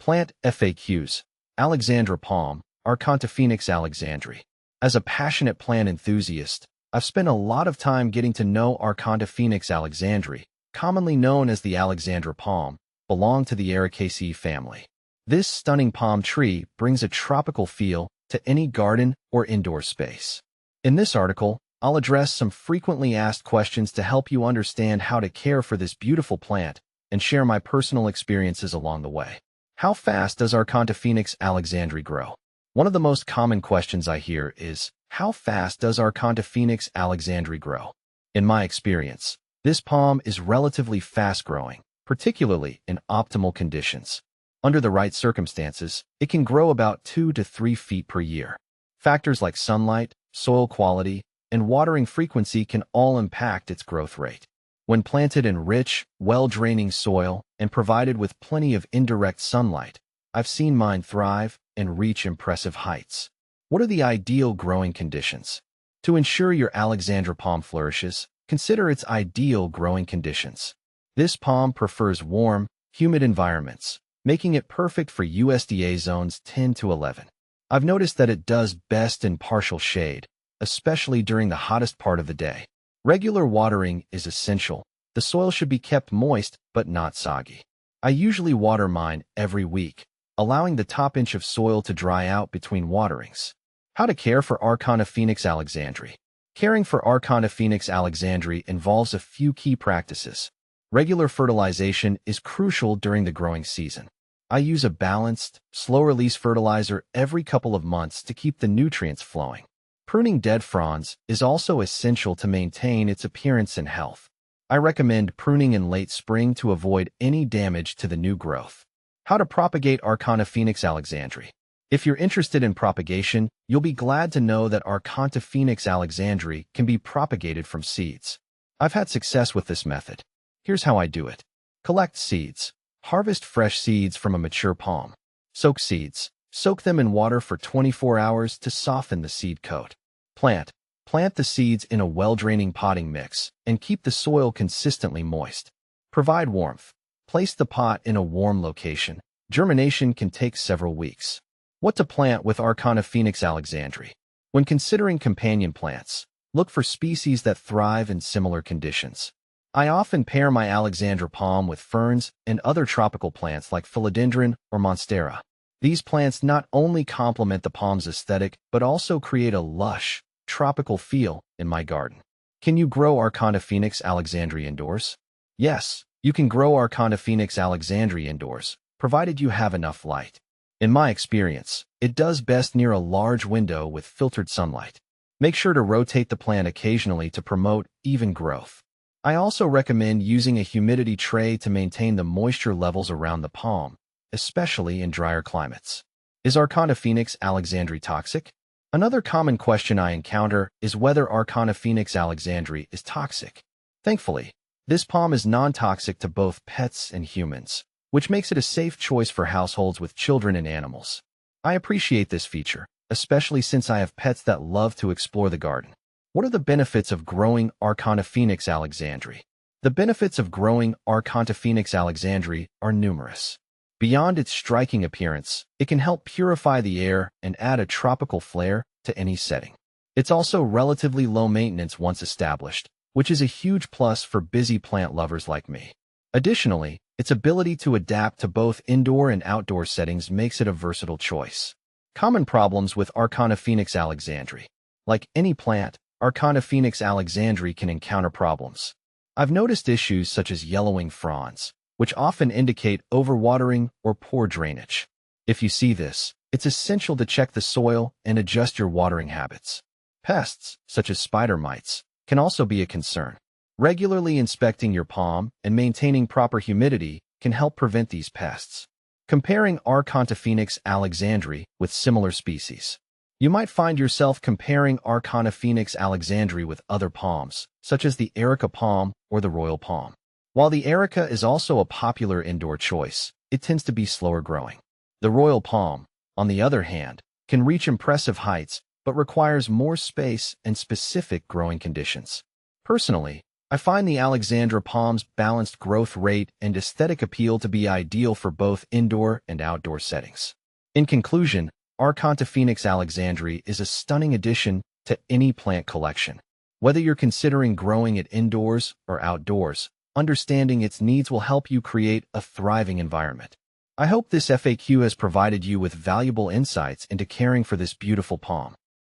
Plant FAQs. Alexandra palm, Archontophoenix alexandrae. As a passionate plant enthusiast, I've spent a lot of time getting to know Archontophoenix alexandrae, commonly known as the Alexandra palm, belong to the Ericaceae family. This stunning palm tree brings a tropical feel to any garden or indoor space. In this article, I'll address some frequently asked questions to help you understand how to care for this beautiful plant and share my personal experiences along the way. How fast does Archontophoenix alexandrae grow? One of the most common questions I hear is, how fast does Archontophoenix alexandrae grow? In my experience, this palm is relatively fast-growing, particularly in optimal conditions. Under the right circumstances, it can grow about 2 to 3 feet per year. Factors like sunlight, soil quality, and watering frequency can all impact its growth rate. When planted in rich, well-draining soil and provided with plenty of indirect sunlight, I've seen mine thrive and reach impressive heights. What are the ideal growing conditions? To ensure your Alexandra palm flourishes, consider its ideal growing conditions. This palm prefers warm, humid environments, making it perfect for USDA zones 10 to 11. I've noticed that it does best in partial shade, especially during the hottest part of the day. Regular watering is essential. The soil should be kept moist but not soggy. I usually water mine every week, allowing the top inch of soil to dry out between waterings. How to care for Archontophoenix alexandrae. Caring for Archontophoenix alexandrae involves a few key practices. Regular fertilization is crucial during the growing season. I use a balanced, slow-release fertilizer every couple of months to keep the nutrients flowing. Pruning dead fronds is also essential to maintain its appearance and health. I recommend pruning in late spring to avoid any damage to the new growth. How to propagate Archontophoenix alexandrae. If you're interested in propagation, you'll be glad to know that Archontophoenix alexandrae can be propagated from seeds. I've had success with this method. Here's how I do it. Collect seeds. Harvest fresh seeds from a mature palm. Soak seeds. Soak them in water for 24 hours to soften the seed coat. Plant. Plant the seeds in a well-draining potting mix and keep the soil consistently moist. Provide warmth. Place the pot in a warm location. Germination can take several weeks. What to plant with Archontophoenix alexandrae. When considering companion plants, look for species that thrive in similar conditions. I often pair my Alexandra palm with ferns and other tropical plants like philodendron or monstera. These plants not only complement the palm's aesthetic, but also create a lush, tropical feel in my garden. Can you grow Archontophoenix alexandrae indoors? Yes, you can grow Archontophoenix alexandrae indoors, provided you have enough light. In my experience, it does best near a large window with filtered sunlight. Make sure to rotate the plant occasionally to promote even growth. I also recommend using a humidity tray to maintain the moisture levels around the palm, especially in drier climates. Is Archontophoenix alexandrae toxic? Another common question I encounter is whether Archontophoenix alexandrae is toxic. Thankfully, this palm is non-toxic to both pets and humans, which makes it a safe choice for households with children and animals. I appreciate this feature, especially since I have pets that love to explore the garden. What are the benefits of growing Archontophoenix alexandrae? The benefits of growing Archontophoenix alexandrae are numerous. Beyond its striking appearance, it can help purify the air and add a tropical flair to any setting. It's also relatively low maintenance once established, which is a huge plus for busy plant lovers like me. Additionally, its ability to adapt to both indoor and outdoor settings makes it a versatile choice. Common problems with Archontophoenix alexandrae. Like any plant, Archontophoenix alexandrae can encounter problems. I've noticed issues such as yellowing fronds, which often indicate overwatering or poor drainage. If you see this, it's essential to check the soil and adjust your watering habits. Pests, such as spider mites, can also be a concern. Regularly inspecting your palm and maintaining proper humidity can help prevent these pests. Comparing Archontophoenix alexandrae with similar species. You might find yourself comparing Archontophoenix alexandrae with other palms, such as the Erica palm or the royal palm. While the Erica is also a popular indoor choice, it tends to be slower growing. The royal palm, on the other hand, can reach impressive heights but requires more space and specific growing conditions. Personally, I find the Alexandra palm's balanced growth rate and aesthetic appeal to be ideal for both indoor and outdoor settings. In conclusion, Archontophoenix Alexandrae is a stunning addition to any plant collection. Whether you're considering growing it indoors or outdoors, understanding its needs will help you create a thriving environment. I hope this FAQ has provided you with valuable insights into caring for this beautiful palm.